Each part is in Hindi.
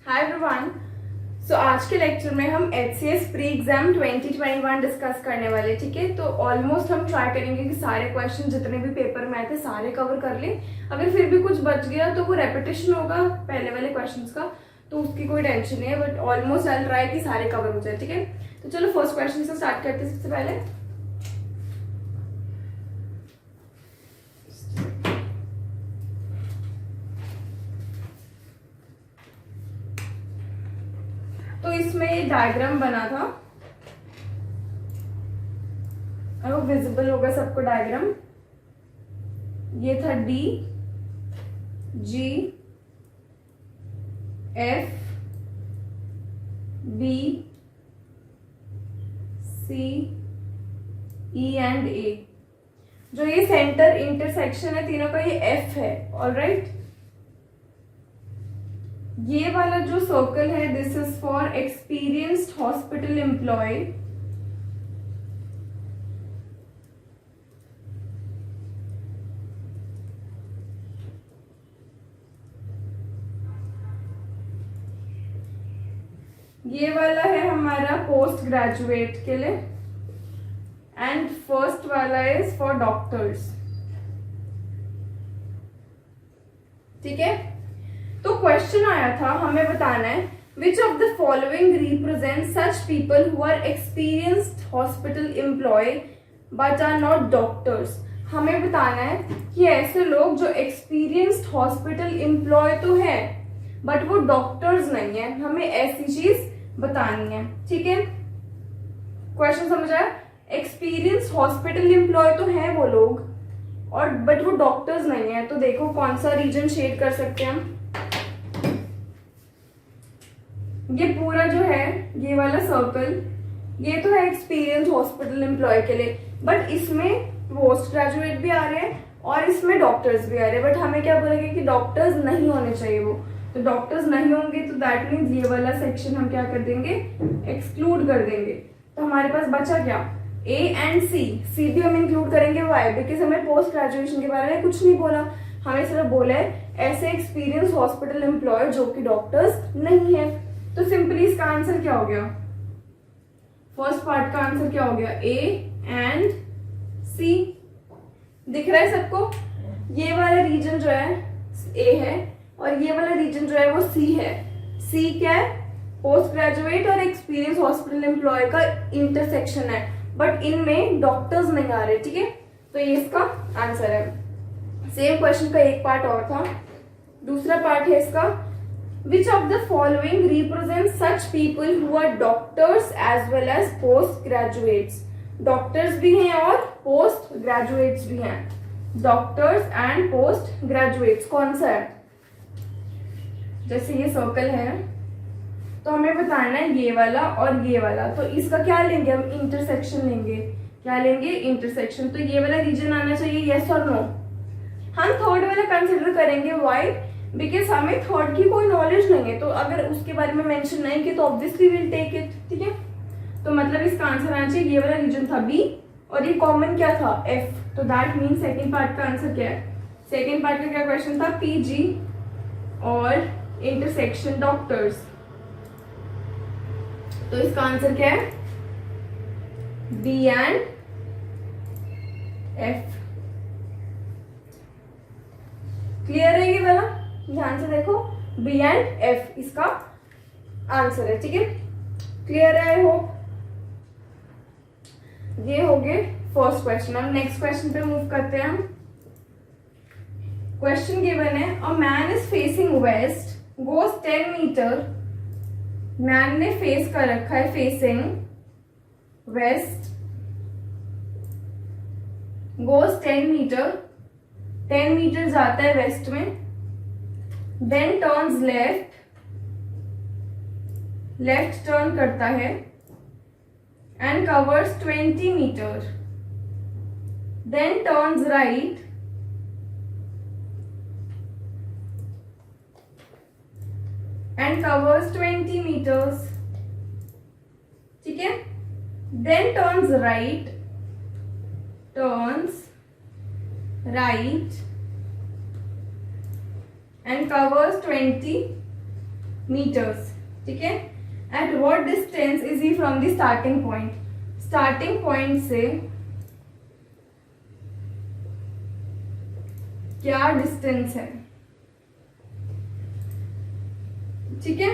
Hi everyone. सो आज के लेक्चर में हम HCS प्री एग्जाम 2021 डिस्कस करने वाले, ठीक है। तो ऑलमोस्ट हम ट्राई करेंगे कि सारे क्वेश्चन जितने भी पेपर में आए थे सारे कवर कर लें। अगर फिर भी कुछ बच गया तो वो रेपिटेशन होगा पहले वाले क्वेश्चंस का, तो उसकी कोई टेंशन नहीं है, बट ऑलमोस्ट आई ट्राई कि सारे कवर हो जाए, ठीक है। तो चलो फर्स्ट क्वेश्चन से स्टार्ट करते हैं। सबसे पहले तो इसमें ये डायग्राम बना था, अब वो विजिबल होगा सबको डायग्राम। ये था D, G, F, B, C, E and A। जो ये सेंटर इंटरसेक्शन है तीनों का, ये F है। ऑलराइट, ये वाला जो सर्कल है this is for experienced hospital employ. ये वाला है हमारा पोस्ट ग्रेजुएट के लिए, एंड फर्स्ट वाला इज फॉर डॉक्टर्स, ठीक है। तो क्वेश्चन आया था, हमें बताना है which of the following represent such people who are experienced hospital employ but are not doctors. हमें बताना है कि ऐसे लोग जो एक्सपीरियंस्ड हॉस्पिटल एम्प्लॉय तो है बट वो डॉक्टर्स नहीं है, हमें ऐसी चीज बतानी है, ठीक है। क्वेश्चन समझ आया? एक्सपीरियंस्ड हॉस्पिटल एम्प्लॉय तो है वो लोग और बट वो डॉक्टर्स नहीं है। तो देखो कौन सा रीजन शेड कर सकते हैं हम। ये पूरा जो है ये वाला सर्कल, ये तो है एक्सपीरियंस हॉस्पिटल एम्प्लॉय के लिए, बट इसमें पोस्ट ग्रेजुएट भी आ रहे हैं और इसमें डॉक्टर्स भी आ रहे हैं, बट हमें क्या बोलेंगे कि डॉक्टर्स नहीं होने चाहिए वो। तो डॉक्टर्स नहीं होंगे तो दैट मीन्स ये वाला सेक्शन हम क्या कर देंगे, एक्सक्लूड कर देंगे। तो हमारे पास बचा क्या, A एंड C भी हम इंक्लूड करेंगे। वाई? बिकॉज हमें पोस्ट ग्रेजुएशन के बारे में कुछ नहीं बोला, हमें सिर्फ बोला है ऐसे एक्सपीरियंस हॉस्पिटल एम्प्लॉय जो कि डॉक्टर्स नहीं है। तो सिंपली इसका आंसर क्या हो गया, फर्स्ट पार्ट का आंसर क्या हो गया, A एंड C। दिख रहा है सबको? ये वाला रीजन जो है A है और ये वाला रीजन जो है वो C है। C क्या है, पोस्ट ग्रेजुएट और एक्सपीरियंस हॉस्पिटल एम्प्लॉय का इंटरसेक्शन है, बट इनमें डॉक्टर्स नहीं आ रहे, ठीक है। तो ये इसका आंसर है। सेम क्वेश्चन का एक पार्ट और था, दूसरा पार्ट है इसका, which of the following represents such people who are doctors as well as post graduates। Doctors भी हैं और पोस्ट ग्रेजुएट्स भी हैं, डॉक्टर्स एंड पोस्ट ग्रेजुएट्स। कौन सा है, जैसे ये सर्कल है तो हमें बताना है ये वाला और ये वाला, तो इसका क्या लेंगे हम, इंटरसेक्शन लेंगे। क्या लेंगे, इंटरसेक्शन। तो ये वाला रीजन आना चाहिए, यस और नो। हम थर्ड वाला कंसिडर करेंगे, व्हाई? बिकॉज हमें थर्ड की कोई नॉलेज नहीं है, तो अगर उसके बारे में मेंशन नहीं की तो ऑब्वियसली विल टेक इट, ठीक है। तो मतलब इसका आंसर आना चाहिए, ये वाला रीजन था B और ये कॉमन क्या था, F। तो दैट मीन सेकेंड पार्ट का आंसर क्या है, सेकेंड पार्ट का क्या क्वेश्चन था, PG और इंटरसेक्शन डॉक्टर्स। तो इसका आंसर क्या है, B एंड F। क्लियर है ये वाला, ध्यान से देखो, B एंड F इसका आंसर है, ठीक है। क्लियर है, आई होप। ये हो गए फर्स्ट क्वेश्चन। अब नेक्स्ट क्वेश्चन पे मूव करते हैं हम। क्वेश्चन गिवन है, a man is facing west, goes 10 metre. Man ने फेस कर रखा है, facing west, goes 10 metre, 10 metre जाता है वेस्ट में, then turns left, left turn करता है, and covers 20 metre, then turns right, and covers 20 metres, ठीक है। Then turns right, turns right and covers 20 meters. ठीक है. At what distance is he from the starting point? Starting point से क्या डिस्टेंस है. ठीक है,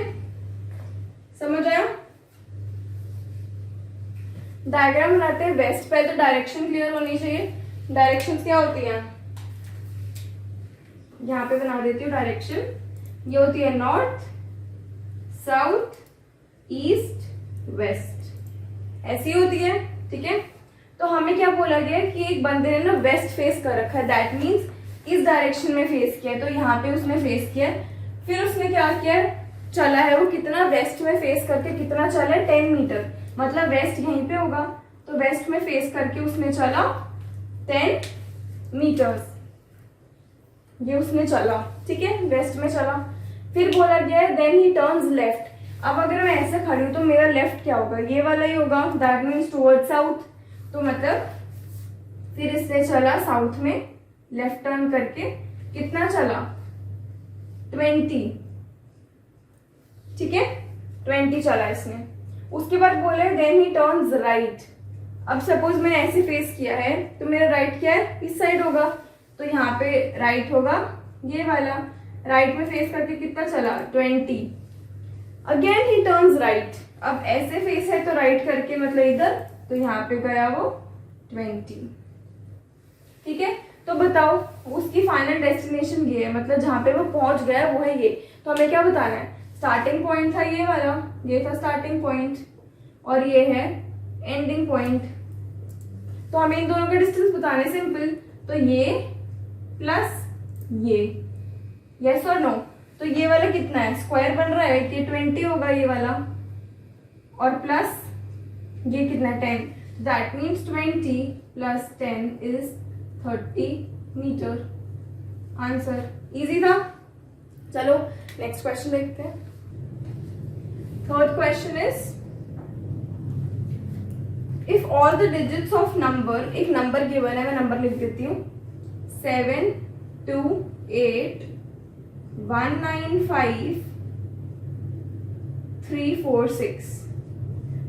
समझ आया. डायग्राम बनाते हैं. वेस्ट पे तो डायरेक्शन क्लियर होनी चाहिए. डायरेक्शंस क्या होती हैं, यहाँ पे बना देती हूँ डायरेक्शन. ये होती है नॉर्थ, साउथ, ईस्ट, वेस्ट, ऐसी होती है. ठीक है, तो हमें क्या बोला गया कि एक बंदे ने ना वेस्ट फेस कर रखा है. दैट मीन्स इस डायरेक्शन में फेस किया. तो यहाँ पे उसने फेस किया. फिर उसने क्या किया, चला है वो कितना, वेस्ट में फेस करके कितना चला है, 10 मीटर. मतलब वेस्ट यहीं पे होगा, तो वेस्ट में फेस करके उसने चला 10 मीटर्स. ये उसने चला. ठीक है, वेस्ट में चला. फिर बोला गया है देन ही टर्न्स लेफ्ट. अब अगर मैं ऐसे खड़ी हूं तो मेरा लेफ्ट क्या होगा, ये वाला ही होगा. That means toward south. तो मतलब फिर इसने चला साउथ में, लेफ्ट टर्न करके कितना चला, 20. ठीक है, 20 चला इसने. उसके बाद बोले देन ही टर्न्स राइट. अब सपोज मैंने ऐसे फेस किया है तो मेरा राइट क्या है, इस साइड होगा. तो यहाँ पे राइट होगा ये वाला. राइट में फेस करके कितना चला, 20. अगेन ही टर्न्स राइट. अब ऐसे फेस है तो राइट करके मतलब इधर, तो यहाँ पे गया वो 20. ठीक है, तो बताओ उसकी फाइनल डेस्टिनेशन ये है, मतलब जहां पे वो पहुंच गया वो है ये. तो हमें क्या बताना है, स्टार्टिंग पॉइंट था ये वाला, ये था स्टार्टिंग पॉइंट, और ये है एंडिंग पॉइंट. तो हमें इन दोनों का डिस्टेंस बताना है. सिंपल. तो ये प्लस ये, यस और नो. तो ये वाला कितना है, स्क्वायर बन रहा है, ये 20 होगा ये वाला, और प्लस ये कितना है, 10. That means 20 plus 10 is 30 metre. Answer easy था. चलो नेक्स्ट क्वेश्चन देखते हैं. Third question is if all the digits of number, एक नंबर गिवन है, मैं नंबर लिख देती हूँ, 7, 2, 8, 1, 9, 5, 3, 4, 6.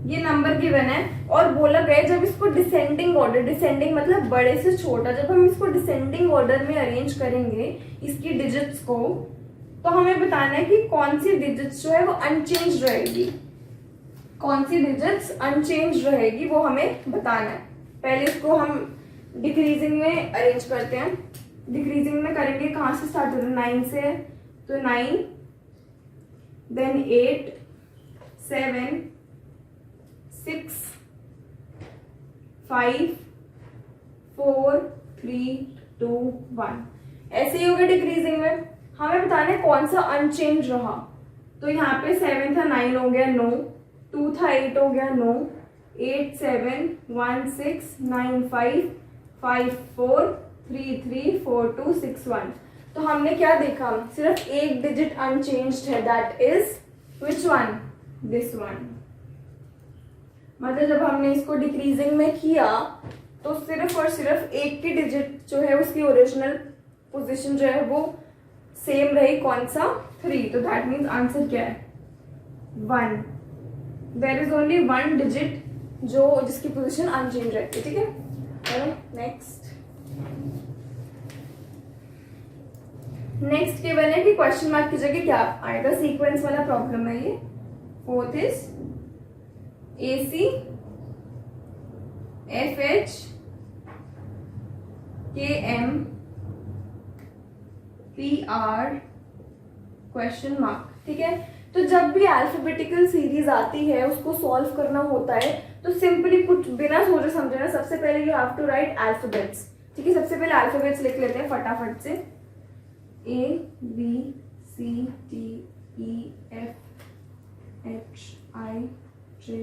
ये नंबर गिवन है और बोला गया जब इसको डिसेंडिंग ऑर्डर, डिसेंडिंग मतलब बड़े से छोटा, जब हम इसको डिसेंडिंग ऑर्डर में अरेंज करेंगे इसकी डिजिट्स को, तो हमें बताना है कि कौन सी डिजिट्स जो है वो अनचेंज रहेगी. कौन सी डिजिट्स अनचेंज रहेगी वो हमें बताना है. पहले इसको हम डिक्रीजिंग में अरेंज करते हैं. डिक्रीजिंग में करेंगे, कहाँ से स्टार्ट हो रहा है, 9 से. तो 9, देन 8, 7, 6, 5, 4, 3, 2, 1. ऐसे ही होगा डिक्रीजिंग में. हमें बताना है कौन सा अनचेंज रहा. तो यहाँ पे 7 था, 9 हो गया, 9. 2 था, 8 हो गया, 9. 8, 7, 1, 6, 9, 5, 5, 4, 3, 3, 4, 2, 6, 1. तो हमने क्या देखा, सिर्फ एक डिजिट अनचेंज्ड है. That is which one, this one. मतलब जब हमने इसको डिक्रीजिंग में किया तो सिर्फ और सिर्फ एक की डिजिट जो है उसकी ओरिजिनल पोजीशन जो है वो सेम रही. कौन सा, 3. तो दैट मीन्स आंसर क्या है, 1. देयर इज ओनली 1 डिजिट जो जिसकी पोजीशन अनचेंज रहती है. ठीक है, चलो नेक्स्ट. नेक्स्ट केवल है कि क्वेश्चन मार्क की जगह क्या आएगा, सीक्वेंस वाला प्रॉब्लम है ये. Fourth is AC, FH, KM, PR, question mark. ठीक है, तो जब भी अल्फाबेटिकल सीरीज आती है उसको सॉल्व करना होता है तो सिंपली कुछ बिना सोचे समझे ना, सबसे पहले you have to write alphabets. ठीक है, सबसे पहले अल्फाबेट्स लिख लेते हैं फटाफट से. A, B, C, D, E, F, H, I, J.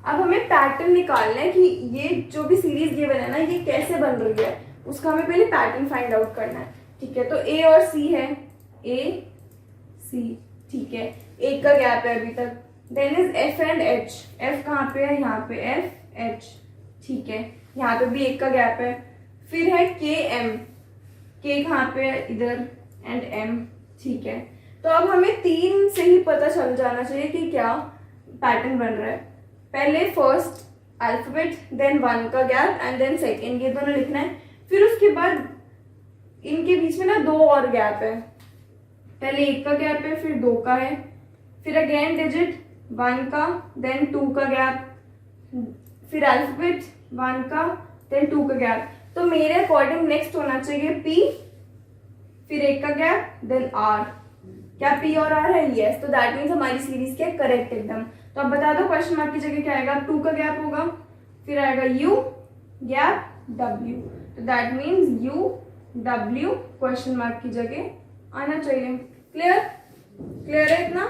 अब हमें पैटर्न निकालना है कि ये जो भी सीरीज गिवन है ना ये कैसे बन रही है, उसका हमें पहले पैटर्न फाइंड आउट करना है. ठीक है, तो A और C है, A, C. ठीक है, एक का गैप है अभी तक. Then is F and H. F कहाँ पे है, यहाँ पे F, एच, ठीक है, यहाँ पे भी एक का गैप है। फिर है के एम, के कहाँ पे है, इधर, एंड एम, ठीक है। तो अब हमें 3 से ही पता चल जाना चाहिए कि क्या पैटर्न बन रहा है। पहले फर्स्ट अल्फाबेट, देन 1 का गैप एंड देन सेकेंड, ये दोनों लिखना है। फिर उसके बाद इनके बीच में ना 2 और गैप है, पहले 1 का गैप है, फिर 2 का है, फिर अगेन डिजिट 1 का, देन 2 का गैप, फिर अल्फाबेट 1 का, देन 2 का गैप। तो मेरे अकॉर्डिंग नेक्स्ट होना चाहिए P, फिर 1 का गैप, देन R। क्या P और R है? यस। तो दैट मीन्स हमारी सीरीज क्या करेक्ट एकदम। तो अब बता दो क्वेश्चन मार्क की जगह क्या आएगा, 2 का गैप होगा, फिर आएगा U गैप W। तो that means U W question mark की जगह आना चाहिए। क्लियर? क्लियर है इतना?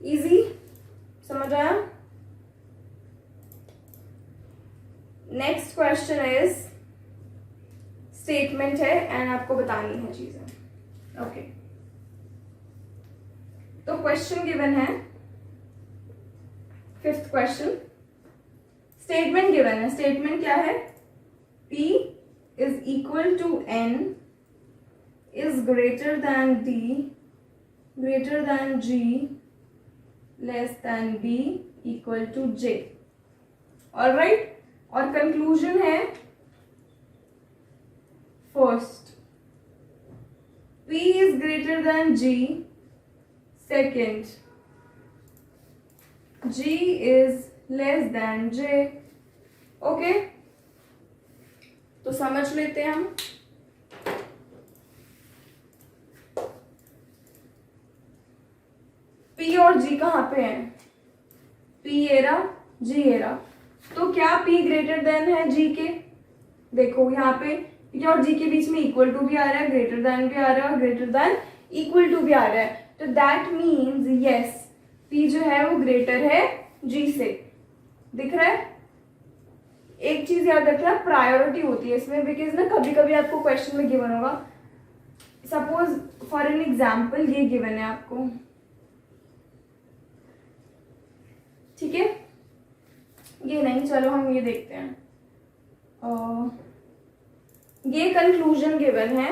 इजी, समझ आया? नेक्स्ट क्वेश्चन इज स्टेटमेंट है एंड आपको बतानी है चीजें। ओके, तो क्वेश्चन गिवन है, 5th क्वेश्चन। स्टेटमेंट गिवन है, स्टेटमेंट क्या है, P is equal to N is greater than D, greater than G, less than B, equal to J। All right, और कंक्लूजन है first P is greater than G, second G is less than J। Okay, तो समझ लेते हैं हम। P और G कहाँ पे है, P एरा, G एरा। तो क्या P ग्रेटर देन है G के? देखो यहाँ पे P और G के बीच में इक्वल टू भी आ रहा है, ग्रेटर देन भी आ रहा है, और ग्रेटर देन इक्वल टू भी आ रहा है। तो दैट मीन्स यस, P जो है वो ग्रेटर है G से। दिख रहा है? एक चीज याद रखना, प्रायोरिटी होती है इसमें, बिकॉज ना कभी कभी आपको क्वेश्चन में गिवन होगा, सपोज फॉर एन एग्जाम्पल ये गिवन है आपको, ठीक है, ये नहीं, चलो हम ये देखते हैं। ये कंक्लूजन गिवन है,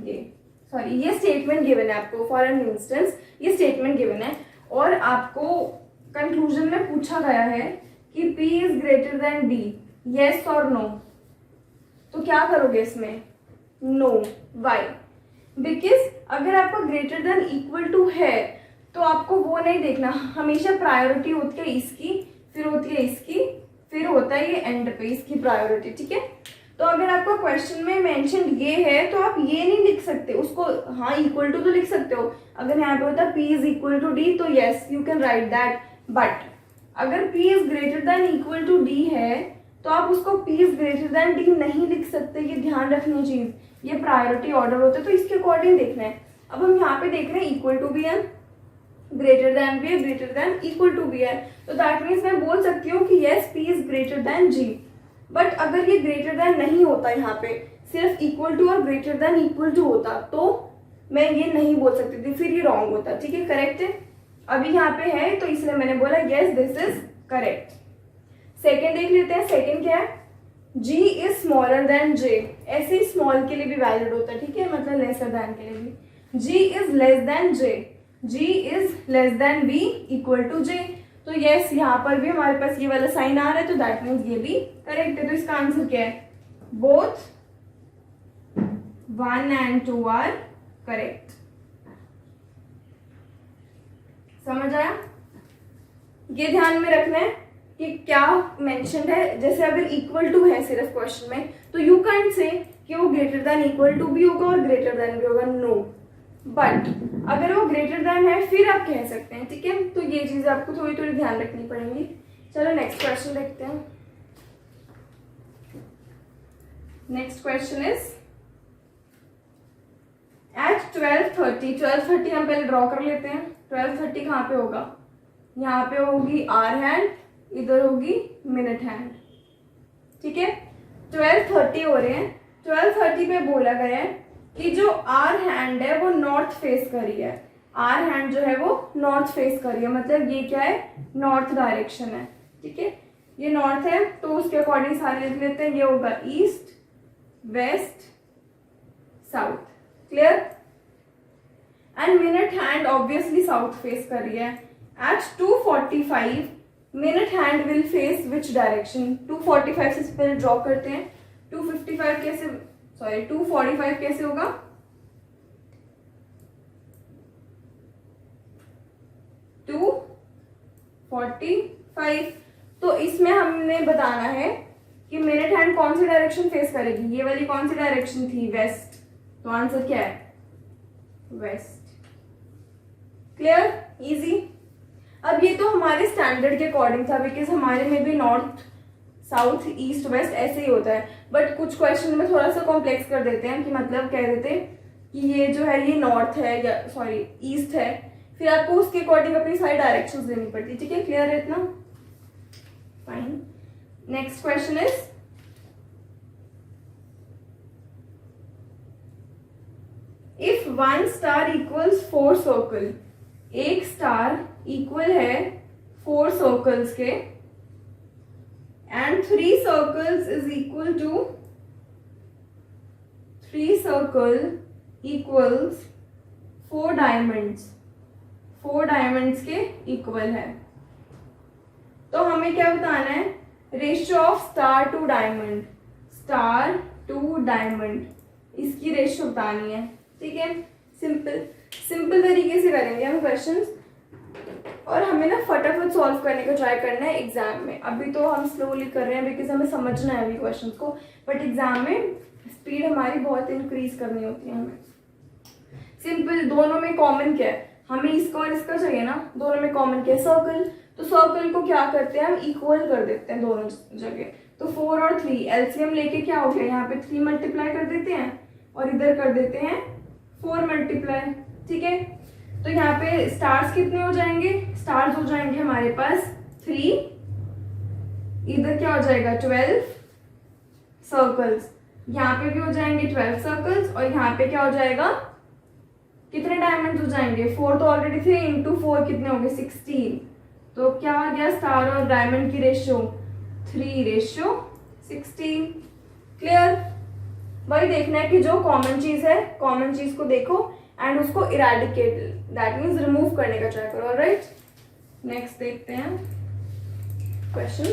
ये स्टेटमेंट गिवन है आपको। फॉर एन इंस्टेंस ये स्टेटमेंट गिवन है और आपको कंक्लूजन में पूछा गया है कि P is greater than D, yes और नो। तो क्या करोगे इसमें? नो। वाई? बिकॉज अगर आपका ग्रेटर देन इक्वल टू है तो आपको वो नहीं देखना, हमेशा प्रायोरिटी होती है इसकी, फिर होती है इसकी, फिर होता है ये एंड पे इसकी प्रायोरिटी, ठीक है। तो अगर आपका क्वेश्चन में मेंशन ये है तो आप ये नहीं लिख सकते उसको, हाँ इक्वल टू तो लिख सकते हो। अगर यहाँ पे होता P is equal to D तो yes you can write that, but अगर P is greater than equal to D है तो आप उसको P is greater than D नहीं लिख सकते। ये ध्यान रखनी चीज, ये प्रायोरिटी ऑर्डर होता है तो इसके अकॉर्डिंग देखना है। अब हम यहाँ पे देख रहे हैं इक्वल टू भी है, ग्रेटर देन भी है, ग्रेटर देन इक्वल टू भी है, तो दैट मीन्स मैं बोल सकती हूँ कि yes P is greater then G। But अगर ये ग्रेटर देन नहीं होता, यहाँ पे सिर्फ इक्वल टू और ग्रेटर देन इक्वल टू होता तो मैं ये नहीं बोल सकती थी, फिर ये रॉन्ग होता, ठीक है। करेक्ट है, अभी यहाँ पे है तो इसलिए मैंने बोला yes this is correct. Second देख लेते हैं, सेकेंड क्या है, G is smaller than J। ऐसे ही स्मॉल के लिए भी वैलिड होता है, ठीक है, मतलब लेसर देन के लिए भी। G is less than J, G is less than B equal to J। तो यस यहाँ पर भी हमारे पास ये वाला साइन आ रहा है तो दैट मीन्स ये भी करेक्ट है। तो इसका आंसर क्या है, बोथ 1 and 2 आर करेक्ट। समझ आया? ये ध्यान में रखना है कि क्या मेंशन्ड है। जैसे अगर इक्वल टू है सिर्फ क्वेश्चन में तो यू कैंट से कि वो ग्रेटर देन इक्वल टू भी होगा और ग्रेटर देन भी होगा, नो। बट अगर वो ग्रेटर देन है फिर आप कह सकते हैं, ठीक है। तो ये चीज आपको थोड़ी थोड़ी ध्यान रखनी पड़ेंगी। चलो नेक्स्ट क्वेश्चन देखते हैं। नेक्स्ट क्वेश्चन इज एट 12:30 हम पहले ड्रॉ कर लेते हैं। 12:30 कहाँ पे होगा, यहाँ पे होगी आर हैंड, इधर होगी मिनट हैंड, ठीक है। 12:30 हो रहे हैं, 12:30 पे बोला गया है कि जो आर हैंड है वो नॉर्थ फेस कर रही है। आर हैंड जो है वो नॉर्थ फेस कर रही है, मतलब ये क्या है, नॉर्थ डायरेक्शन है, ठीक है। ये नॉर्थ है तो उसके अकॉर्डिंग सारे लिख लेते हैं। ये होगा east, west, south. Clear? And minute hand obviously south face कर रही है। At 2:45 minute hand will face which direction? 2:45 से पहले ड्रॉ करते हैं। 2:45 कैसे, सॉरी 2:45 कैसे होगा? टू 45। तो इसमें हमने बताना है कि मिनट हैंड कौन सी डायरेक्शन फेस करेगी। ये वाली कौन सी डायरेक्शन थी? वेस्ट। तो आंसर क्या है? वेस्ट। क्लियर? इजी। अब ये तो हमारे स्टैंडर्ड के अकॉर्डिंग था, बिकॉज हमारे में भी नॉर्थ, साउथ, ईस्ट, वेस्ट ऐसे ही होता है। बट कुछ क्वेश्चन में थोड़ा सा कॉम्प्लेक्स कर देते हैं कि मतलब कह देते हैं कि ये जो है ये नॉर्थ है या सॉरी ईस्ट है, फिर आपको उसके अकॉर्डिंग अपनी सारी डायरेक्शंस देनी पड़ती। ठीक है? क्लियर है इतना? Fine. Next question is if 1 star equals 4 circle, एक स्टार इक्वल है 4 सर्कल्स के, and 3 circles is equal to 3 circle equals 4 diamonds, 4 diamonds के इक्वल है। तो हमें क्या बताना है? Ratio of star to diamond, star to diamond, इसकी रेशियो बतानी है। ठीक है? सिंपल तरीके से करेंगे हम क्वेश्चंस, और हमें ना फटाफट सॉल्व करने का ट्राई करना है एग्जाम में। अभी तो हम स्लोली कर रहे हैं बिकॉज हमें समझना है अभी क्वेश्चंस को, बट एग्जाम में स्पीड हमारी बहुत इंक्रीज करनी होती है हमें। सिंपल, दोनों में कॉमन क्या है? हमें इसका और इसका चाहिए ना, दोनों में कॉमन क्या है? सर्कल। तो सर्कल को क्या करते हैं हम? इक्वल कर देते हैं दोनों जगह। तो 4 और 3 एलसीएम लेके क्या हो गया? यहाँ पे 3 मल्टीप्लाई कर देते हैं और इधर कर देते हैं 4 मल्टीप्लाई। ठीक है? तो यहाँ पे स्टार्स कितने हो जाएंगे? स्टार्स हो जाएंगे हमारे पास 3, इधर क्या हो जाएगा? 12 सर्कल्स। यहाँ पे भी हो जाएंगे 12 सर्कल्स, और यहाँ पे क्या हो जाएगा? कितने डायमंड्स हो जाएंगे? 4 तो ऑलरेडी थे, इंटू 4 कितने हो गए? 16। तो क्या आ गया स्टार और डायमंड की रेशियो? 3:16। क्लियर? वही देखना है कि जो कॉमन चीज है, कॉमन चीज को देखो एंड उसको इरेडिकेट, दैट मीन्स रिमूव करने का ट्राई करो। ऑलराइट, नेक्स्ट देखते हैं क्वेश्चन।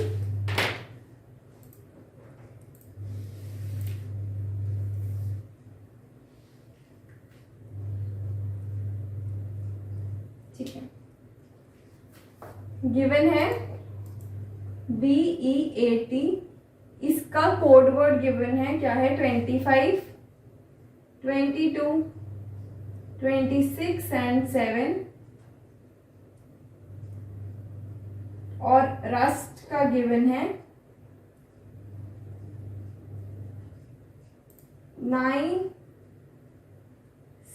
ठीक है, गिवन है BEAT, इसका कोड वर्ड गिवन है क्या है? 25, 22, 26 एंड 7, और रस्ट का गिवन है 9,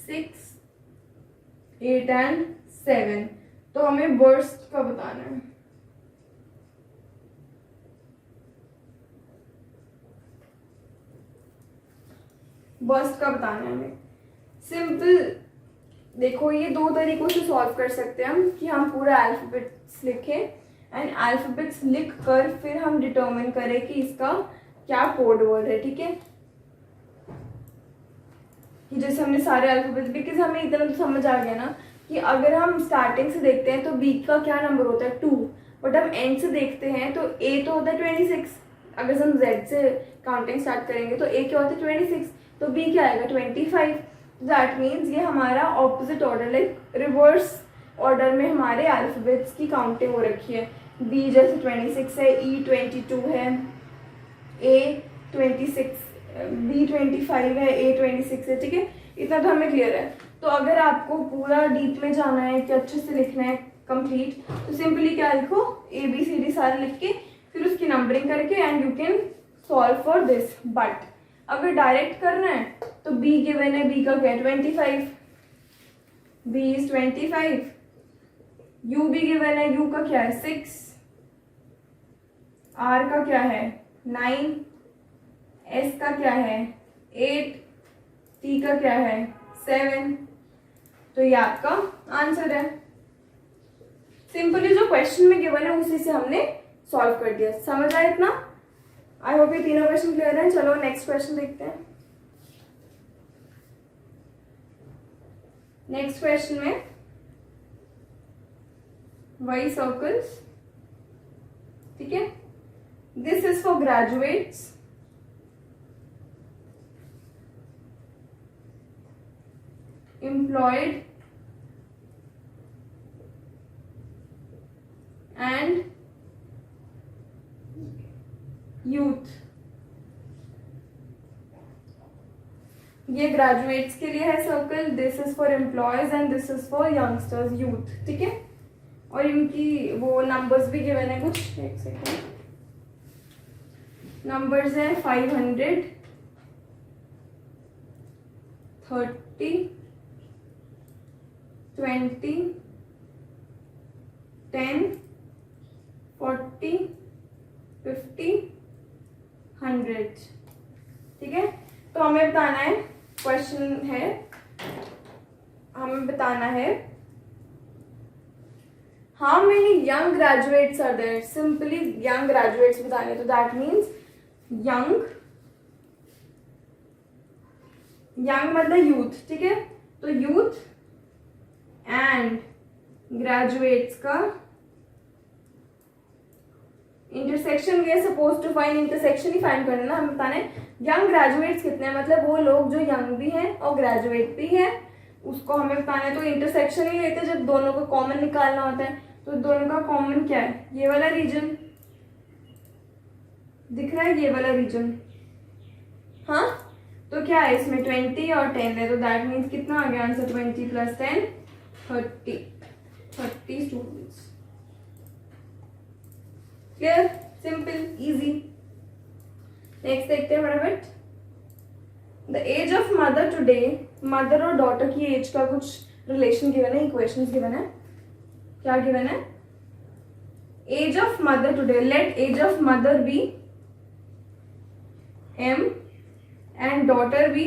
6, 8 एंड 7। तो हमें बर्स्ट का बताना है। बर्स्ट का बताना है हमें। सिंपल देखो, ये 2 तरीकों से सॉल्व कर सकते हैं हम, कि हम पूरा अल्फाबेट्स लिखें एंड अल्फाबेट्स लिख कर फिर हम डिटरमिन करें कि इसका क्या कोड वर्ड है। ठीक है? कि जैसे हमने सारे अल्फाबेट्स, बिकॉज हमें इतना तो समझ आ गया ना कि अगर हम स्टार्टिंग से देखते हैं तो बी का क्या नंबर होता है? 2। बट हम एंड से देखते हैं तो ए तो होता है 26। अगर हम जेड से काउंटिंग स्टार्ट करेंगे तो ए क्या होता है? 26। तो बी क्या आएगा? 25। दैट मीन्स ये हमारा opposite order, like reverse order में हमारे अल्फाबेट्स की काउंटिंग हो रखी है। बी जैसे 26 है, ई 22 है, ए 26, बी 25 है, ए 26 है। ठीक है? इतना तो हमें क्लियर है। तो अगर आपको पूरा डीप में जाना है कि अच्छे से लिखना है कंप्लीट, तो सिंपली क्या लिखो? ABCD सारे लिख के फिर उसकी नंबरिंग करके and you can solve for this. But अगर डायरेक्ट करना है तो बी गिवन है, बी का क्या है? 25, बी इज 25। यू भी गिवन है, यू का क्या है? 6, आर का क्या है? 9, एस का क्या है? 8, टी का क्या है? 7। तो ये आपका आंसर है। सिंपली जो क्वेश्चन में गिवन है उसी से हमने सॉल्व कर दिया। समझ आया इतना? आई होप ये तीनों क्वेश्चन क्लियर हैं। चलो नेक्स्ट क्वेश्चन देखते हैं। नेक्स्ट क्वेश्चन में वही सर्कल्स, ठीक है। This is for graduates, employed and youth। ये ग्रेजुएट्स के लिए है circle, this is for employees and this is for youngsters, youth, ठीक है। और इनकी वो नंबर्स भी गिवन है कुछ, एक सेकेंड। नंबर्स हैं 500, 30, 20, 10, 40, 50, 100, ठीक है। तो हमें बताना है, क्वेश्चन है, हमें बताना है how many young graduates are there. Simply young graduates बताने, तो दैट मीन्स यंग मतलब यूथ, ठीक है। तो यूथ एंड ग्रेजुएट्स का intersection, we are suppose to find, intersection ही फाइंड करना ना। हमें बताना है यंग ग्रेजुएट्स कितने हैं, मतलब वो लोग जो यंग भी हैं और ग्रेजुएट भी हैं, उसको हमें बताना है। तो इंटरसेक्शन ही लेते हैं जब दोनों को कॉमन निकालना होता है। तो दोनों का कॉमन क्या है, ये वाला रीजन दिख रहा है, ये वाला रीजन, हाँ। तो क्या है इसमें 20 और 10 है, तो दैट मीन्स कितना आ गया answer, 20 + 10 30 students. Clear, simple, easy. Next देखते हैं फटाफट। The age of mother today, mother और डॉटर की एज का कुछ रिलेशन गिवन है, इक्वेशंस गिवन है। क्या गिवन है, age of mother today, let age of mother be m and daughter be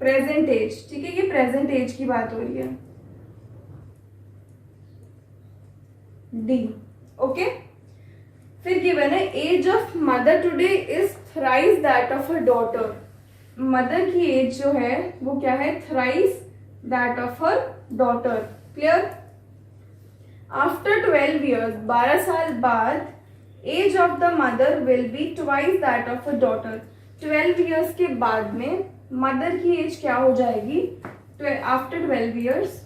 present age, ठीक है। ये प्रेजेंट एज की बात हो रही है, d, ओके। फिर गिवन है age of mother today is thrice that of her daughter. Mother की एज जो है वो क्या है, thrice that of her daughter. Clear. After 12 years, 12 साल बाद, age of the mother will be twice that of her daughter. 12 years के बाद में मदर की एज क्या हो जाएगी, आफ्टर 12 ईयर्स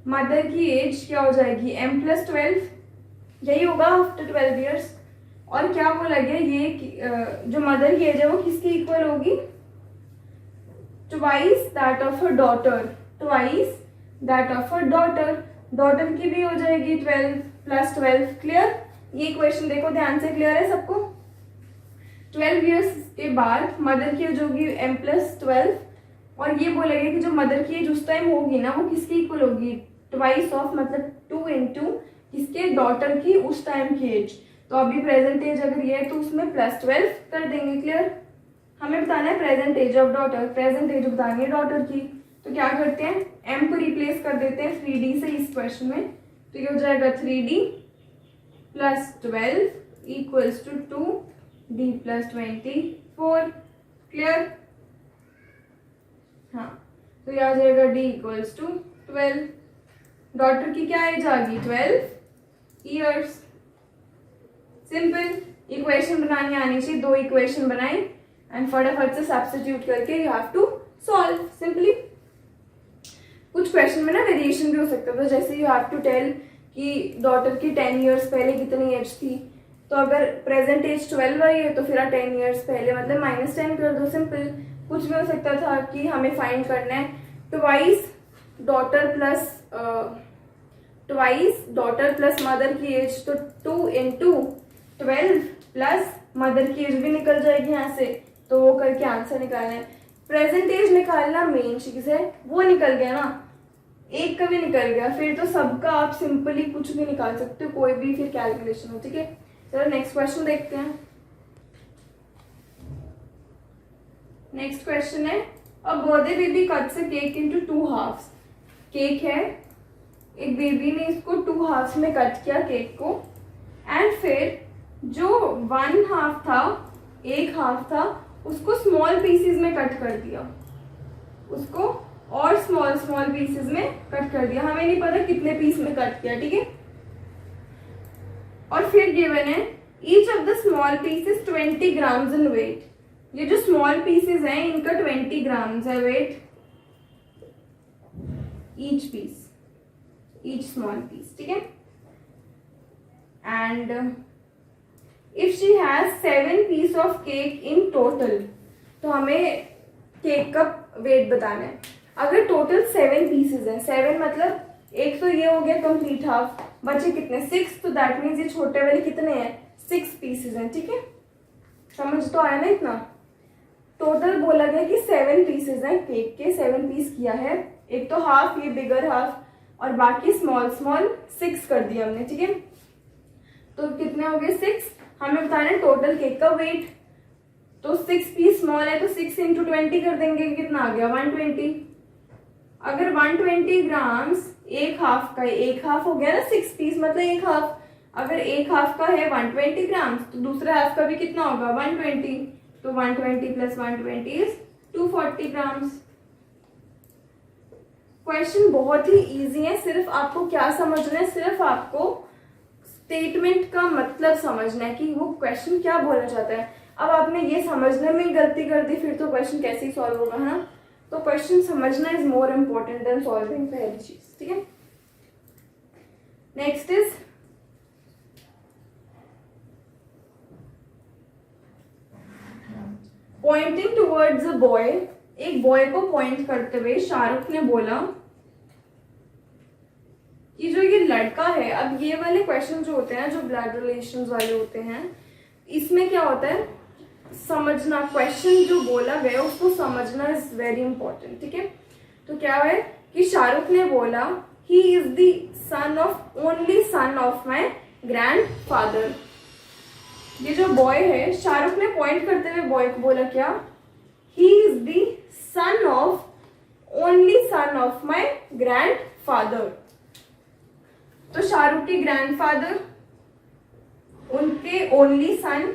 मदर की एज क्या हो जाएगी, m+12, यही होगा आफ्टर 12 ईयर्स। और क्या बोला गया, ये जो मदर की एज है वो किसकी इक्वल होगी, twice that of her daughter, twice that of her daughter. Daughter की भी हो जाएगी 12 + 12। क्लियर, ये इक्वेशन देखो ध्यान से, क्लियर है सबको। 12 ईयर्स के बाद मदर की एज होगी m+12, और ये बोला गया कि जो मदर की एज उस टाइम होगी ना वो किसकी इक्वल होगी, ट्वाइस ऑफ, मतलब 2 × किसके, डॉटर की उस टाइम की एज। तो अभी प्रेजेंट एज अगर ये है तो उसमें +12 कर देंगे। क्लियर। हमें बताना है present age of daughter, present age बतानी है डॉटर की। तो क्या करते हैं, m को रिप्लेस कर देते हैं 3d से इस क्वेश्चन में। तो ये हो जाएगा 3d + 12 = 2d + 24। क्लियर, हाँ। तो ये आ जाएगा d = 12। डॉटर की क्या एज आ गई, 12 ईयर्स। सिंपल, इक्वेशन बनानी आनी चाहिए। 2 इक्वेशन बनाई एंड फटाफट से सब्स्टिट्यूट करके you have to solve simply. कुछ क्वेश्चन में ना वेरिएशन भी हो सकता था, जैसे यू हैव टू टेल कि डॉटर की 10 ईयर्स पहले कितनी एज थी। तो अगर प्रेजेंट एज 12 आई है तो फिर 10 ईयर्स पहले मतलब -10 कर दो। सिंपल। कुछ भी हो सकता था कि हमें फाइंड करना है ट्वाइस डॉटर प्लस मदर की एज, तो 2 × 12 प्लस मदर की एज भी निकल जाएगी यहाँ से। तो वो करके आंसर निकालना है। प्रेजेंट एज निकालना मेन चीज है, वो निकल गया ना, एक का भी निकल गया, फिर तो सबका आप सिंपली कुछ भी निकाल सकते हो, कोई भी फिर कैलकुलेशन हो। ठीक है, चलो नेक्स्ट क्वेश्चन देखते हैं। नेक्स्ट क्वेश्चन है, a birthday baby cuts a cake into 2 halves. Cake है, एक बेबी ने इसको 2 हाफ्स में कट किया केक को, एंड फिर जो 1 हाफ था, 1 हाफ था, उसको स्मॉल पीसेस में कट कर दिया, उसको और स्मॉल स्मॉल पीसेस में कट कर दिया। हमें नहीं पता कितने पीस में कट किया, ठीक है। और फिर गिवन है each of the small pieces 20 grams in weight. ये जो स्मॉल पीसेस हैं इनका 20 ग्राम्स है weight, each piece, each small piece, ठीक है। And if she has 7 piece of cake in total, तो हमें केक का वेट बताना है। अगर टोटल 7 पीसेस हैं, 7 मतलब एक तो ये हो गया कंप्लीट हाफ, बचे कितने 6, तो दैट मीन्स ये छोटे वाले कितने हैं 6 पीसेस हैं, ठीक है। समझ तो आया ना इतना। टोटल बोला गया कि 7 पीसेस हैं केक के, 7 पीस किया है, एक तो हाफ, ये बिगर हाफ, और बाकी स्मॉल स्मॉल 6 कर दिया हमने, ठीक है। तो कितने हो गए 6। हमें बताना है टोटल केक का वेट, तो 6 पीस स्मॉल है तो 6 इंटू 20 कर देंगे, कितना आ गया 120। अगर 120 ग्राम्स एक हाफ का है, एक हाफ हो गया ना 6 पीस मतलब एक हाफ, अगर एक हाफ का है 120 ग्राम्स तो दूसरा हाफ का भी कितना होगा 120, तो 120 प्लस 120 इज 240 ग्राम्स। क्वेश्चन बहुत ही इजी है, सिर्फ आपको क्या समझना है, सिर्फ आपको स्टेटमेंट का मतलब समझना है कि वो क्वेश्चन क्या बोलना चाहता है। अब आपने ये समझने में गलती कर दी फिर तो क्वेश्चन कैसे ही सॉल्व होगा, है ना। तो क्वेश्चन समझना is more important then solving, पहली चीज, ठीक है। Next is pointing towards a boy. एक बॉय को पॉइंट करते हुए शाहरुख ने बोला कि जो ये लड़का है, अब ये वाले क्वेश्चन जो होते हैं जो ब्लड रिलेशंस वाले होते हैं, इसमें क्या होता है समझना, क्वेश्चन जो बोला गया उसको समझना इज वेरी इंपॉर्टेंट, ठीक है। तो क्या है कि शाहरुख ने बोला ही is the son of only son of my grandfather. ये जो बॉय है, शाहरुख ने पॉइंट करते हुए बॉय को बोला क्या, ही is the son of only son of my grandfather. तो शाहरुख के ग्रैंडफादर, उनके ओनली सन,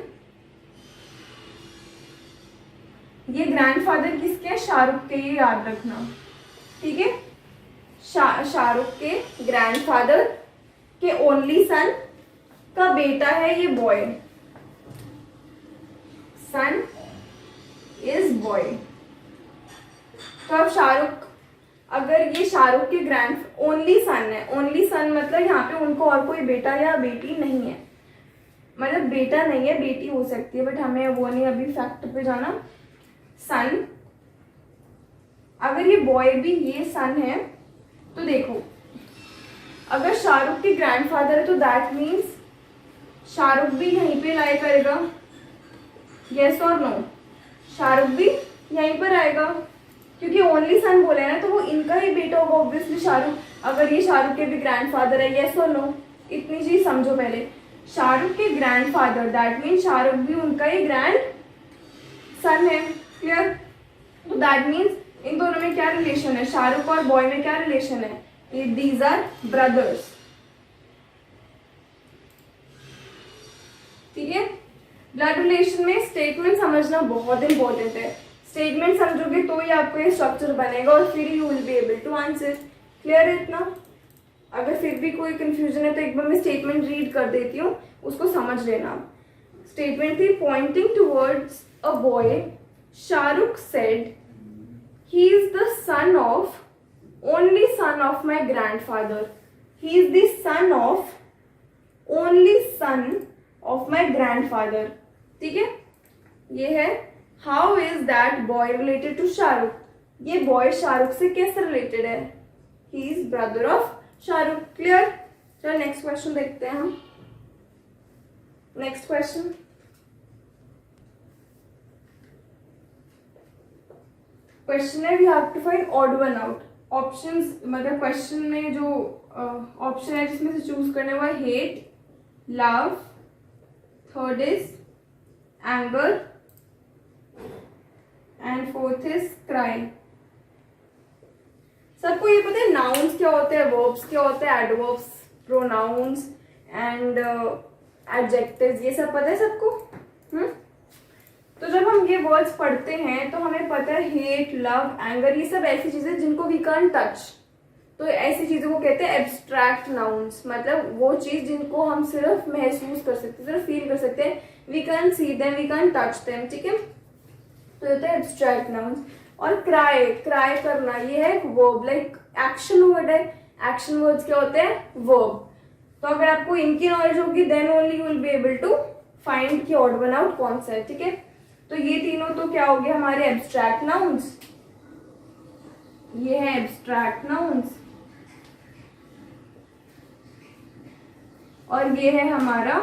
ये ग्रैंडफादर किसके हैं शाहरुख के, ये याद रखना, ठीक है। शाहरुख के ग्रैंडफादर के ओनली सन का बेटा है ये बॉय, सन इज बॉय। तो अब शाहरुख, अगर ये शाहरुख के ग्रैंड ओनली सन है, ओनली सन मतलब यहाँ पे उनको और कोई बेटा या बेटी नहीं है, मतलब बेटा नहीं है बेटी हो सकती है, बट हमें वो नहीं अभी फैक्ट पे जाना। सन, अगर ये बॉय भी ये सन है, तो देखो अगर शाहरुख के ग्रैंडफादर है तो दैट मीन्स शाहरुख भी यहीं पे लाई करेगा, यस और नो, शाहरुख भी यहीं पर आएगा क्योंकि ओनली सन बोला है ना, तो वो इनका ही बेटा होगा ऑब्वियसली शाहरुख, अगर ये शाहरुख के भी ग्रैंडफादर है, यस और नो। इतनी चीज समझो पहले, शाहरुख के ग्रैंडफादर दैट मीन्स शाहरुख भी उनका ही ग्रैंड सन है, क्लियर। तो दैट मीन्स इन दोनों में क्या रिलेशन है, शाहरुख और बॉय में क्या रिलेशन है, दीज आर ब्रदर्स, ठीक है। ब्लड रिलेशन में स्टेटमेंट समझना बहुत इंपॉर्टेंट है, स्टेटमेंट समझोगे तो ही आपको ये स्ट्रक्चर बनेगा और फिर you will be able to answer, clear है इतना। अगर फिर भी कोई कंफ्यूजन है तो एक बार मैं स्टेटमेंट रीड कर देती हूँ, उसको समझ लेना। स्टेटमेंट थी pointing towards a boy, Shahrukh said he is the son of only son of my grandfather, he is the son of only son of my grandfather, ठीक है। ये है how is that boy related to Shahrukh, ये बॉय शाहरुख से कैसे रिलेटेड है, he is brother of Shahrukh, clear. चलो नेक्स्ट क्वेश्चन देखते हैं हम। नेक्स्ट क्वेश्चन, क्वेश्चन है we have to find odd one out. Options मतलब क्वेश्चन में जो ऑप्शन है जिसमें से चूज करने हुआ है hate, love, third is anger and fourth is cry. सबको ये पता है नाउन्स क्या होते हैं, वर्ब्स क्या होते हैं, एडवर्ब्स, प्रोनाउंस एंड एडजेक्टिव्स, ये सब पता है सबको। तो जब हम ये वर्ड्स पढ़ते हैं तो हमें पता है हेट, लव, एंगर, ये सब ऐसी चीजें जिनको वी कैन टच। तो ऐसी चीजों को कहते हैं एब्स्ट्रैक्ट नाउन्स, मतलब वो चीज जिनको हम सिर्फ महसूस कर सकते हैं, सिर्फ फील कर सकते हैं, we can see them, we can touch them, ठीक है। तो ये है एब्स्ट्रैक्ट नाउन्स। और क्राई, क्राई करना, ये है एक वर्ब, लाइक एक्शन वर्ड है। एक्शन वर्ड्स क्या होते हैं, वर्ब। तो अगर आपको इनकी नॉलेज होगी then only you will be able to find की ऑड वन आउट कौन सा है, ठीक है। तो ये तीनों तो क्या हो गए हमारे एब्स्ट्रैक्ट नाउन्स, ये है एब्स्ट्रैक्ट नाउन्स, और ये है हमारा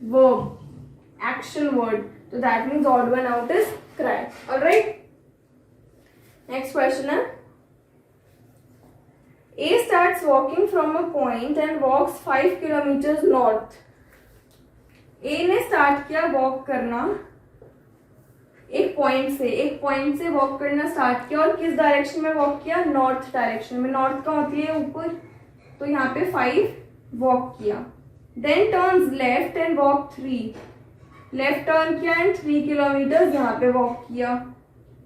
वर्ब, एक्शन वर्ड। तो that means odd one out is cry. Alright, next question है, A starts walking from a point and walks 5 kilometers north. A ने स्टार्ट किया वॉक करना एक पॉइंट से वॉक करना स्टार्ट किया, और किस डायरेक्शन में वॉक किया, नॉर्थ डायरेक्शन में। नॉर्थ का होती है ऊपर, तो यहाँ पे 5 वॉक किया। Then turns left and walk 3, left turn किया एंड 3 किलोमीटर यहाँ पे वॉक किया।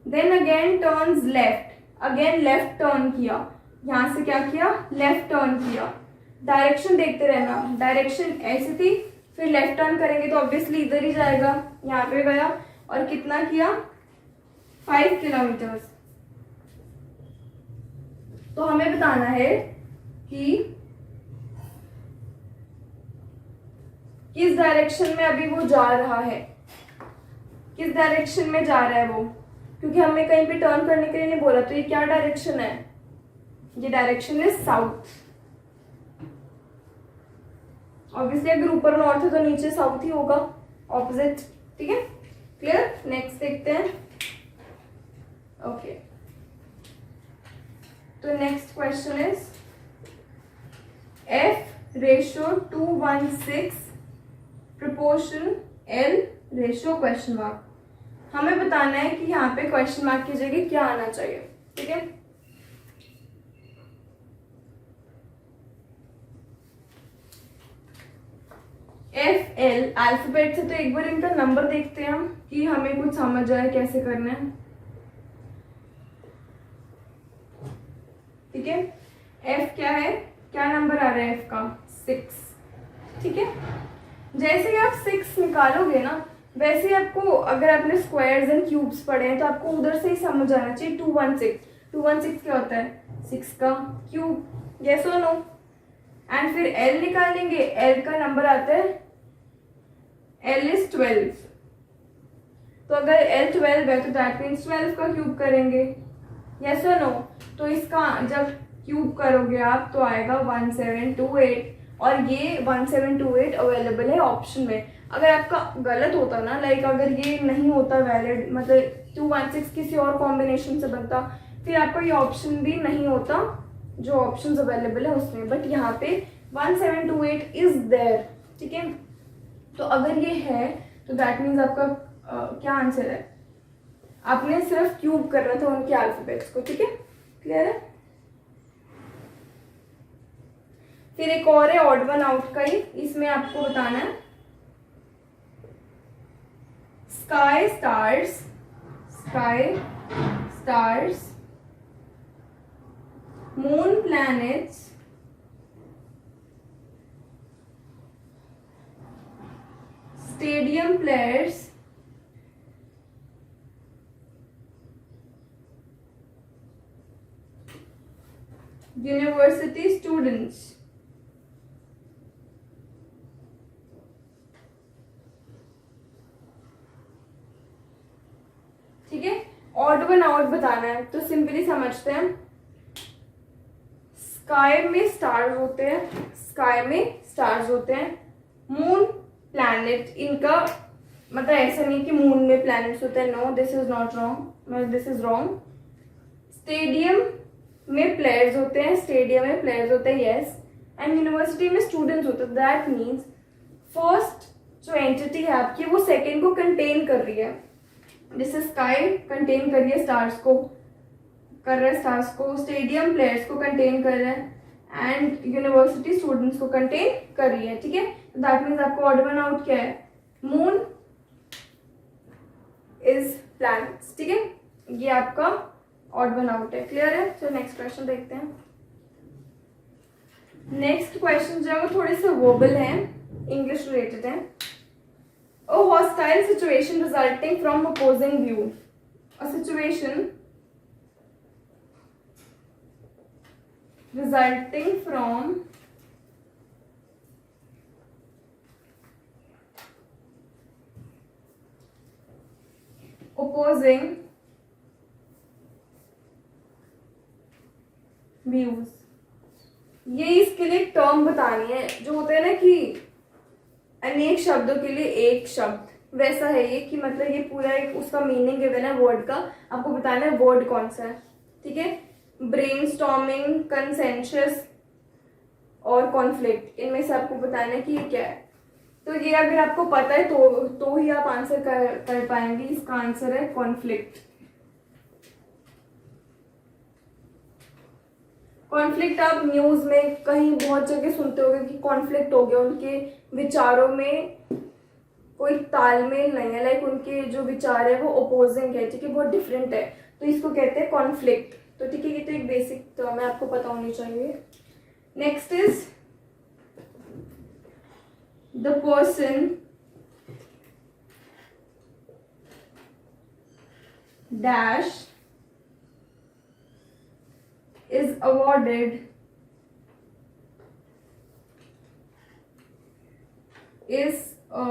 Then again turns left, again left turn किया, यहां से क्या किया, लेफ्ट टर्न किया। डायरेक्शन देखते रहना, डायरेक्शन ऐसी थी, फिर लेफ्ट टर्न करेंगे तो ऑब्वियसली इधर ही जाएगा, यहाँ पे गया, और कितना किया, 5 किलोमीटर्स। तो हमें बताना है कि किस डायरेक्शन में अभी वो जा रहा है, किस डायरेक्शन में जा रहा है वो, क्योंकि हमें कहीं पे टर्न करने के लिए नहीं बोला। तो ये क्या डायरेक्शन है, ये डायरेक्शन इज साउथ। ऑब्वियसली अगर ऊपर नॉर्थ है तो नीचे साउथ ही होगा, ऑपोजिट, ठीक है। क्लियर, नेक्स्ट देखते हैं। ओके, तो next question is F ratio 2:1:6 proportion L ratio question mark. हमें बताना है कि यहाँ पे क्वेश्चन मार्क की जगह क्या आना चाहिए, ठीक है। FL अल्फाबेट से, तो एक बार इनका नंबर देखते हैं हम कि हमें कुछ समझ आए कैसे करना है, ठीक है। F क्या है, क्या नंबर आ रहा है F का, 6, ठीक है। जैसे ही आप 6 निकालोगे ना, वैसे ही आपको, अगर आपने स्क्वायर्स एंड क्यूब्स पढ़े हैं तो आपको उधर से ही समझ आना चाहिए। 216 क्या होता है, 6 का क्यूब, यस और नो। एंड फिर L निकालेंगे, L का नंबर आता है, L इज 12। तो अगर L 12 है तो दैट मीन्स 12 का क्यूब करेंगे, यस और नो। तो इसका जब क्यूब करोगे आप तो आएगा 1728, और ये 1728 अवेलेबल है ऑप्शन में। अगर आपका गलत होता ना, लाइक अगर ये नहीं होता वैलिड, मतलब 216 किसी और कॉम्बिनेशन से बनता, फिर आपका ये ऑप्शन भी नहीं होता जो ऑप्शंस अवेलेबल है उसमें। बट यहाँ पे 1728 इज देयर, ठीक है। तो अगर ये है तो दैट मीन्स आपका क्या आंसर है, आपने सिर्फ क्यूब करना था उनके अल्फाबेट्स को, ठीक है। क्लियर है। फिर एक और है ऑड वन आउट का ही, इसमें आपको बताना है sky stars, sky stars, moon planets, stadium players, university students. ठीक है, ऑड वन आउट बताना है तो सिंपली समझते हैं। स्काई में स्टार्स होते हैं, स्काई में स्टार्स होते हैं। मून प्लैनेट, इनका मतलब ऐसा नहीं कि मून में प्लैनेट्स होते हैं, no this is not wrong, this is wrong. Stadium में प्लेयर्स होते हैं, स्टेडियम में प्लेयर्स होते हैं, यस। एंड यूनिवर्सिटी में स्टूडेंट्स होते हैं, दैट मीन्स फर्स्ट जो एंटिटी है आपकी वो सेकेंड को कंटेन कर रही है। जैसे स्काई कंटेन कर रही है स्टार्स को, कर रहा है स्टार्स को, स्टेडियम प्लेयर्स को कंटेन कर रहा है एंड यूनिवर्सिटी स्टूडेंट्स को कंटेन कर रही है, ठीक है। तो दैट मीन्स आपको ऑड वन आउट क्या है, मून इज प्लैनेट्स, ठीक है, ये आपका ऑड वन आउट है। क्लियर है? चलो नेक्स्ट क्वेश्चन देखते हैं। नेक्स्ट क्वेश्चन जो है वो थोड़े से वर्बल हैं, इंग्लिश रिलेटेड है। A hostile situation resulting from opposing view. A situation resulting from opposing views. ये इसके लिए टर्म बतानी है, जो होता है ना कि अनेक शब्दों के लिए एक शब्द, वैसा है ये कि मतलब ये पूरा एक उसका मीनिंग गिवन है वर्ड का, आपको बताना है वर्ड कौन सा है, ठीक है। ब्रेनस्टॉर्मिंग, कंसेंसस और कॉन्फ्लिक्ट, इनमें से आपको बताना है कि ये क्या है। तो ये अगर आपको पता है तो ही आप आंसर कर पाएंगे। इसका आंसर है कॉन्फ्लिक्ट। कॉन्फ्लिक्ट आप न्यूज में कहीं बहुत जगह सुनते होंगे कि कॉन्फ्लिक्ट हो गया, उनके विचारों में कोई तालमेल नहीं है, लाइक उनके जो विचार है वो ओपोजिंग है, ठीक है, बहुत डिफरेंट है, तो इसको कहते हैं कॉन्फ्लिक्ट। तो ठीक है, ये तो एक बेसिक टर्म है, आपको पता होनी चाहिए। Next is the person dash is awarded is a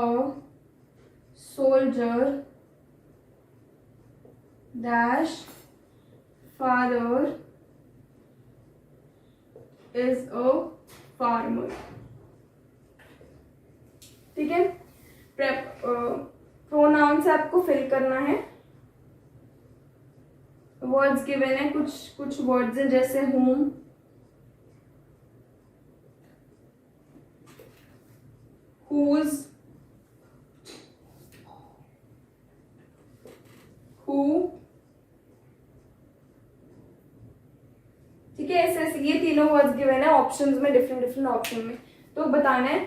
soldier dash father is a farmer, ठीक है। प्रोनाउन से आपको फिल करना है, वर्ड्स गिवन है, कुछ वर्ड्स हैं जैसे whom, whose, who, ठीक है, ऐसे ये तीनों वर्ड्स गिवन है ऑप्शंस में, डिफरेंट ऑप्शन में। तो बताना है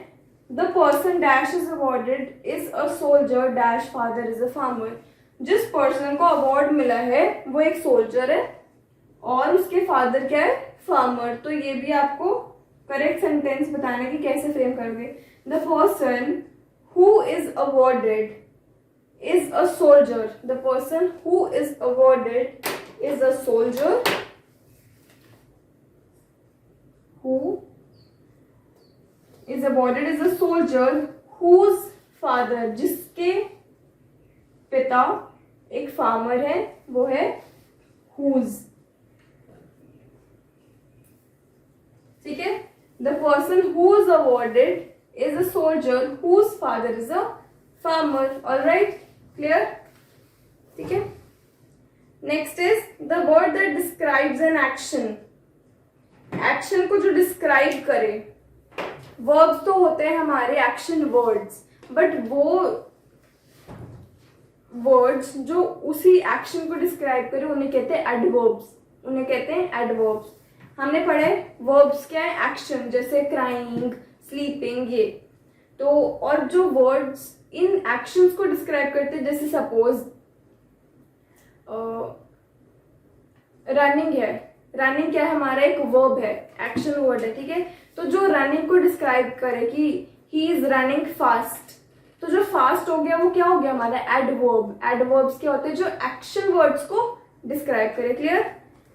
the person dash is awarded is a soldier dash father is a farmer. जिस पर्सन को अवार्ड मिला है वो एक सोल्जर है और उसके फादर क्या है, फार्मर। तो ये भी आपको करेक्ट सेंटेंस बताना है कि कैसे फ्रेम करोगे। The person who is awarded is a soldier, the person who is awarded is a soldier, who is awarded is a soldier whose father, जिसके पिता एक फार्मर है, वो है हुज, ठीक है। The person who is awarded is a soldier whose father is a farmer. Alright, clear, ठीक है। Next is the word that describes an action. Action को जो डिस्क्राइब करे, वर्ब्स तो होते हैं हमारे एक्शन वर्ड्स, बट वो वर्ड्स जो उसी एक्शन को डिस्क्राइब करे उन्हें कहते हैं एडवर्ब्स, उन्हें कहते हैं एडवर्ब्स। हमने पढ़े वर्ब्स क्या है, एक्शन, जैसे क्राइंग, स्लीपिंग, ये तो। और जो वर्ड्स इन एक्शंस को डिस्क्राइब करते हैं, जैसे सपोज रनिंग है, रनिंग क्या है, हमारा एक वर्ब है, एक्शन वर्ड है, ठीक है। तो जो रनिंग को डिस्क्राइब करे कि ही इज रनिंग फास्ट, तो जो फास्ट हो गया वो क्या हो गया हमारा एडवर्ब। एडवर्ब्स क्या होते हैं, जो एक्शन वर्ड्स को डिस्क्राइब करे। क्लियर,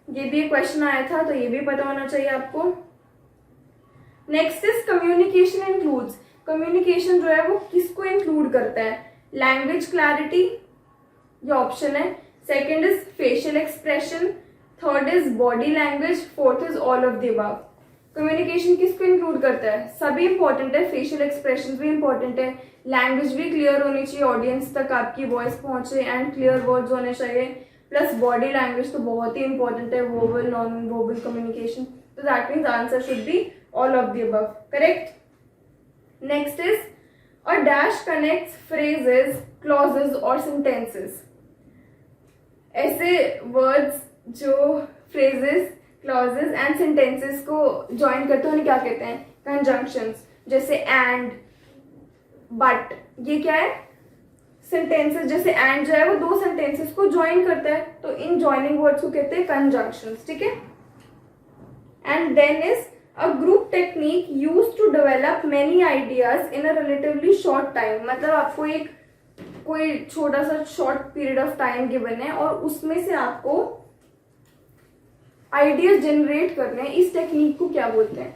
ये भी एक क्वेश्चन आया था, तो ये भी पता होना चाहिए आपको। Next is communication includes. Communication जो है वो किसको इंक्लूड करता है, लैंग्वेज क्लैरिटी, ये ऑप्शन है। Second is facial expression, third is body language, fourth is all of the above. Communication किसको इंक्लूड करता है, सभी इंपॉर्टेंट है, फेशियल एक्सप्रेशन भी इंपॉर्टेंट है, लैंग्वेज भी क्लियर होनी चाहिए, ऑडियंस तक आपकी वॉइस पहुंचे एंड क्लियर वर्ड्स होने चाहिए, प्लस बॉडी लैंग्वेज तो बहुत ही इंपॉर्टेंट है, वोबल नॉन वोबल कम्युनिकेशन। तो that means answer should be all of the above, correct. Next is a dash connects phrases, clauses और सेंटेंसेस। ऐसे वर्ड्स जो फ्रेजेस, क्लॉजेस एंड सेंटेंसेस को ज्वाइन करते हैं उन्हें क्या कहते हैं? कंजंक्शंस। जैसे एंड, बट, ये क्या है? सेंटेंसेस। जैसे एंड जो है वो दो सेंटेंसेस को ज्वाइन करता है, तो इन ज्वाइनिंग वर्ड्स को कहते हैं कंजंक्शंस, ठीक है। And then is a group technique used to develop many ideas in a relatively short time. मतलब आपको एक कोई छोटा सा short period of time given है और उसमें से आपको आइडियाज जनरेट करने हैं। इस टेक्निक को क्या बोलते हैं?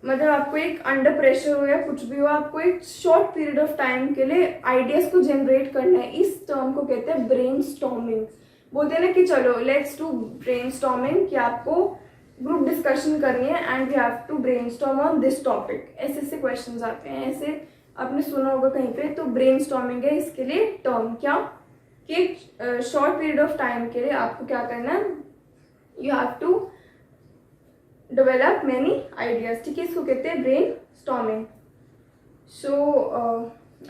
मतलब आपको एक अंडर प्रेशर हो या कुछ भी हो, आपको एक शॉर्ट पीरियड ऑफ टाइम के लिए आइडियाज को जनरेट करना है। इस टर्म को कहते हैं ब्रेनस्टॉर्मिंग। बोलते हैं ना कि चलो लेट्स डू ब्रेनस्टॉर्मिंग, कि आपको ग्रुप डिस्कशन करनी है and we have to brainstorm on this topic. ऐसे ऐसे क्वेश्चंस आते हैं, ऐसे आपने सुना होगा कहीं पे। तो ब्रेनस्टॉर्मिंग है इसके लिए टर्म, क्या कि एक शॉर्ट पीरियड ऑफ टाइम के लिए आपको क्या करना है? You have to develop many ideas, ठीक है। इसको कहते हैं ब्रेन स्टॉर्मिंग। सो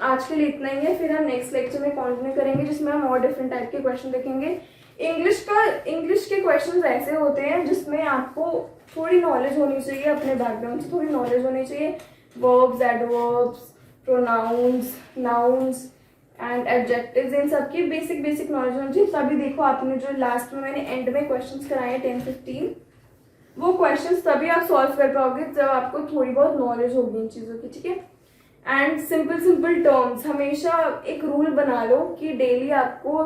आज के लिए इतना ही है, फिर हम नेक्स्ट लेक्चर में कंटिन्यू करेंगे जिसमें हम और डिफरेंट टाइप के क्वेश्चन देखेंगे। इंग्लिश के क्वेश्चंस ऐसे होते हैं जिसमें आपको थोड़ी नॉलेज होनी चाहिए, अपने बैकग्राउंड से थोड़ी नॉलेज होनी चाहिए। Verbs, adverbs, pronouns, nouns and adjectives, इन सब की बेसिक नॉलेज होनी चाहिए। तभी देखो आपने जो लास्ट में मैंने एंड में क्वेश्चंस कराए हैं 10-15, वो क्वेश्चंस तभी आप सॉल्व कर पाओगे जब आपको थोड़ी बहुत नॉलेज होगी इन चीज़ों की, ठीक है। एंड सिंपल टर्म्स, हमेशा एक रूल बना लो कि डेली आपको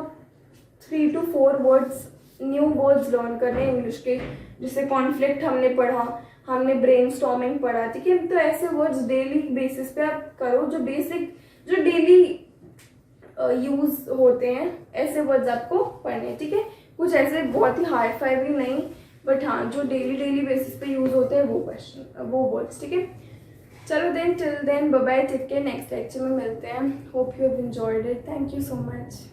3 to 4 words, new words learn करने इंग्लिश के। जैसे कॉन्फ्लिक्ट हमने पढ़ा, हमने ब्रेनस्टॉर्मिंग पढ़ा, ठीक है। तो ऐसे वर्ड्स डेली बेसिस पे आप करो, जो डेली यूज होते हैं, ऐसे वर्ड्स आपको पढ़ने हैं, ठीक है। कुछ ऐसे बहुत ही हाई फाई भी नहीं, बट हाँ जो डेली बेसिस पे यूज होते हैं वो वर्ड्स, ठीक है। चलो then, till then bye bye, take care. Next lecture में मिलते हैं। Hope you have enjoyed it. Thank you so much.